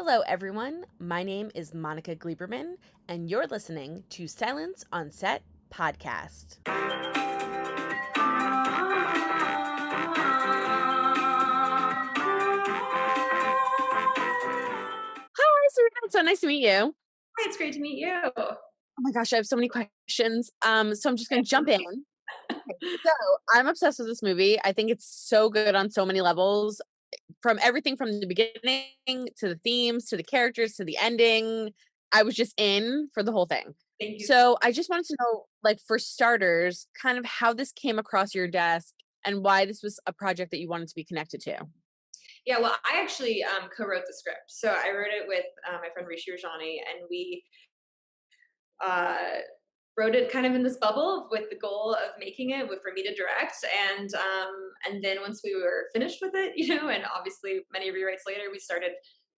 Hello, everyone. My name is Monica Gleberman, and you're listening to Silence on Set podcast. Hi, Sabrina. It's so nice to meet you. Hi, it's great to meet you. Oh my gosh, I have so many questions. So I'm just going to jump in. So I'm obsessed with this movie. I think it's so good on so many levels, from everything from the beginning to the themes to the characters to the ending. I was just in for the whole thing. Thank you. So I just wanted to know, like, for starters, kind of how this came across your desk and why this was a project that you wanted to be connected to. Yeah, well, I actually co-wrote the script. So I wrote it with my friend Rishi Rajani, and we uh, wrote it kind of in this bubble with the goal of making it for me to direct. And then once we were finished with it, and obviously many rewrites later, we started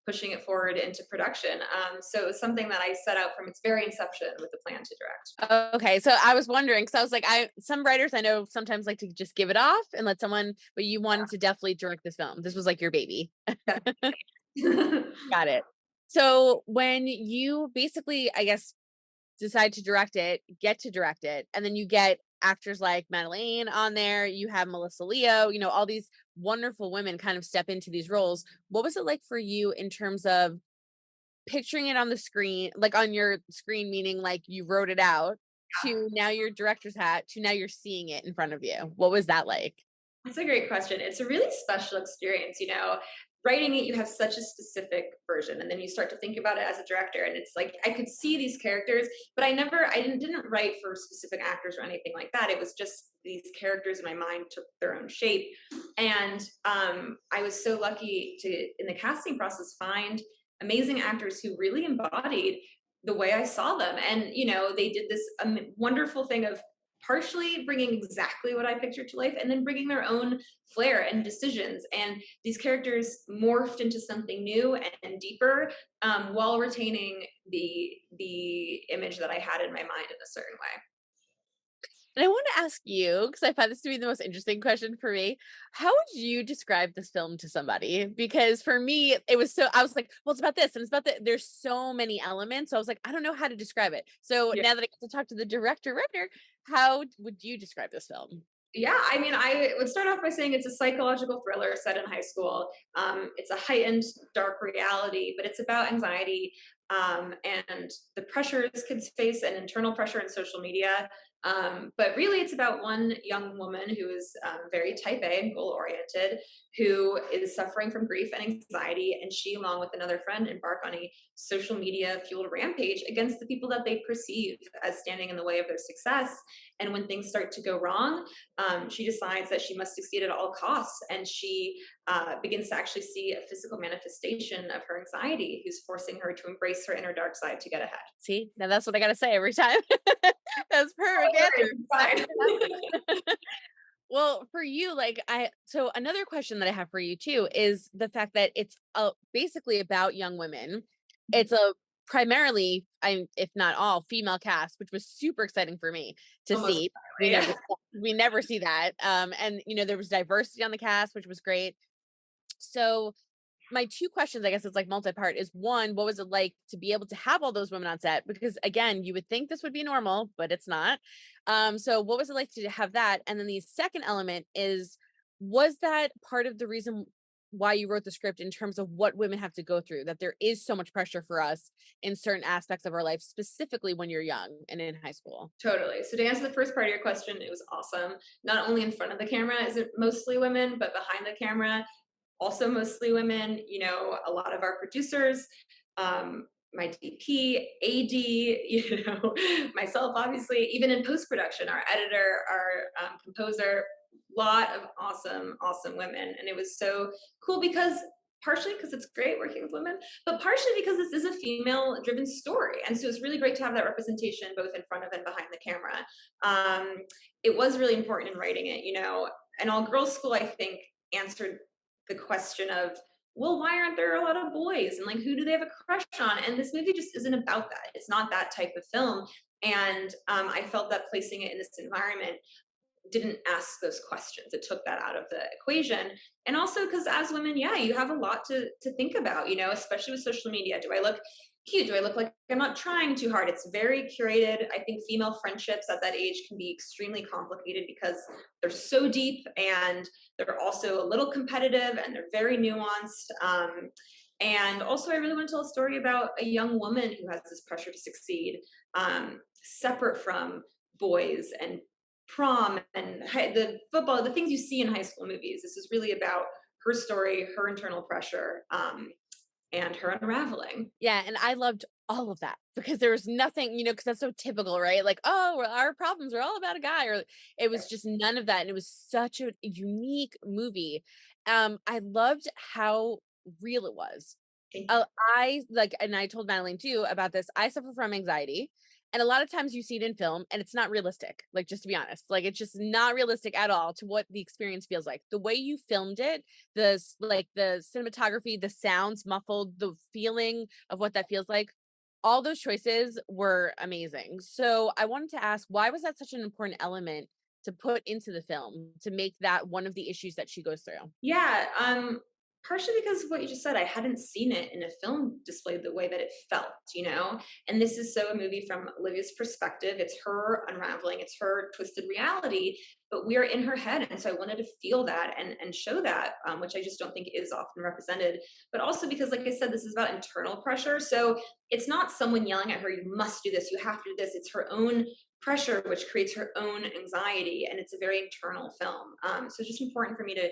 pushing it forward into production. So it was something that I set out from its very inception with the plan to direct. Okay, so I was wondering, because I was like, some writers I know sometimes like to just give it off and let someone, but you wanted to definitely direct this film. This was like your baby. Got it. So when you basically, I guess, decide to direct it, get to direct it, and then you get actors like Madelaine on there, you have Melissa Leo, all these wonderful women kind of step into these roles. What was it like for you in terms of picturing it on the screen, like on your screen, meaning like you wrote it out, to now your director's hat, to now you're seeing it in front of you? What was that like? That's a great question. It's a really special experience, Writing it, you have such a specific version, and then you start to think about it as a director, and it's like I could see these characters, but I didn't write for specific actors or anything like that. It was just these characters in my mind took their own shape, and I was so lucky to, in the casting process, find amazing actors who really embodied the way I saw them, and they did this wonderful thing of partially bringing exactly what I pictured to life and then bringing their own flair and decisions. And these characters morphed into something new and deeper, while retaining the image that I had in my mind in a certain way. And I want to ask you, because I find this to be the most interesting question for me. How would you describe this film to somebody? Because for me, I was like, well, it's about this and it's about that. There's so many elements. So I was like, I don't know how to describe it. So Yeah. now that I get to talk to the director, how would you describe this film? Yeah, I mean, I would start off by saying it's a psychological thriller set in high school. It's a heightened, dark reality, but it's about anxiety, and the pressures kids face and internal pressure in social media. But really, it's about one young woman who is very type A and goal oriented, who is suffering from grief and anxiety. And she, along with another friend, embark on a social media fueled rampage against the people that they perceive as standing in the way of their success. And when things start to go wrong, she decides that she must succeed at all costs, and she begins to actually see a physical manifestation of her anxiety, who's forcing her to embrace her inner dark side to get ahead. See, now that's what I got to say every time. That's perfect answer. Fine. Well, for you, so another question that I have for you too is the fact that it's basically about young women. It's a primarily, if not all, female cast, which was super exciting for me to Almost see. We entirely, never, we never see that. And there was diversity on the cast, which was great. So my two questions, I guess it's like multi-part, is one, what was it like to be able to have all those women on set? Because again, you would think this would be normal, but it's not. So what was it like to have that? And then the second element is, was that part of the reason why you wrote the script in terms of what women have to go through, that there is so much pressure for us in certain aspects of our life, specifically when you're young and in high school? Totally. So to answer the first part of your question, it was awesome. Not only in front of the camera is it mostly women, but behind the camera, also mostly women. A lot of our producers, my DP, AD, myself, obviously, even in post production, our editor, our composer, lot of awesome, awesome women. And it was so cool because partially because it's great working with women, but partially because this is a female driven story. And so it's really great to have that representation both in front of and behind the camera. It was really important in writing it. An all girls school, I think, answered the question of, well, why aren't there a lot of boys, and like who do they have a crush on? And this movie just isn't about that. It's not that type of film. And I felt that placing it in this environment didn't ask those questions. It took that out of the equation. And also because as women, yeah, you have a lot to think about, especially with social media. Do I look cute? Do I look like I'm not trying too hard? It's very curated. I think female friendships at that age can be extremely complicated because they're so deep and they're also a little competitive and they're very nuanced. And also, I really want to tell a story about a young woman who has this pressure to succeed, separate from boys and prom and the football, the things you see in high school movies. This is really about her story, her internal pressure, and her unraveling. Yeah, and I loved all of that because there was nothing, because that's so typical, right? Like, oh, well, our problems are all about a guy, or it was just none of that, and it was such a unique movie. I loved how real it was. I like, and I told Madelaine too about this. I suffer from anxiety, and a lot of times you see it in film, and it's not realistic. Like, just to be honest, like it's just not realistic at all to what the experience feels like. The way you filmed it, the cinematography, the sounds muffled, the feeling of what that feels like, all those choices were amazing. So I wanted to ask, why was that such an important element to put into the film to make that one of the issues that she goes through? Yeah, partially because of what you just said. I hadn't seen it in a film displayed the way that it felt. And this is so a movie from Olivia's perspective. It's her unraveling, it's her twisted reality, but we're in her head. And so I wanted to feel that and show that, which I just don't think is often represented. But also because, like I said, this is about internal pressure. So it's not someone yelling at her, you must do this, you have to do this. It's her own pressure, which creates her own anxiety. And it's a very internal film. So it's just important for me to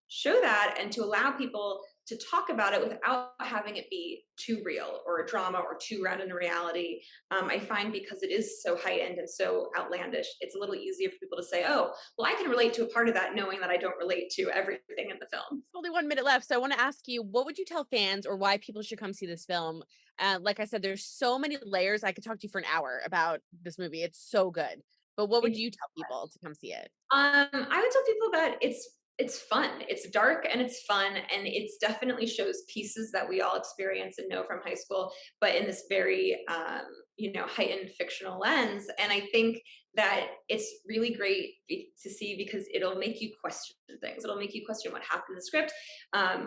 show that and to allow people to talk about it without having it be too real or a drama or too grounded in reality. I find because it is so heightened and so outlandish, it's a little easier for people to say, oh, well, I can relate to a part of that knowing that I don't relate to everything in the film. Only 1 minute left. So I want to ask you, what would you tell fans or why people should come see this film? Like I said, there's so many layers. I could talk to you for an hour about this movie. It's so good. But what would you tell people to come see it? I would tell people that it's fun. It's dark and it's fun, and it's definitely shows pieces that we all experience and know from high school, but in this very heightened fictional lens. And I think that it's really great to see because it'll make you question things. It'll make you question what happened in the script,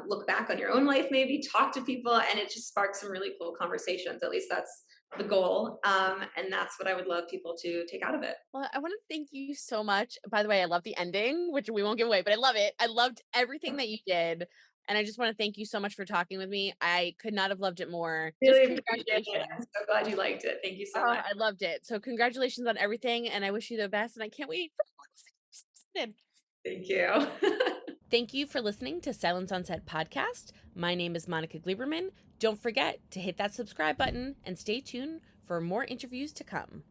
look back on your own life, maybe talk to people, and it just sparks some really cool conversations. At least that's the goal. And that's what I would love people to take out of it. Well, I want to thank you so much. By the way, I love the ending, which we won't give away, but I love it. I loved everything that you did. And I just want to thank you so much for talking with me. I could not have loved it more. Really appreciate it. I'm so glad you liked it. Thank you so much. I loved it. So congratulations on everything. And I wish you the best. And I can't wait for Thank you. Thank you for listening to Silence on Set podcast. My name is Monica Gleberman. Don't forget to hit that subscribe button and stay tuned for more interviews to come.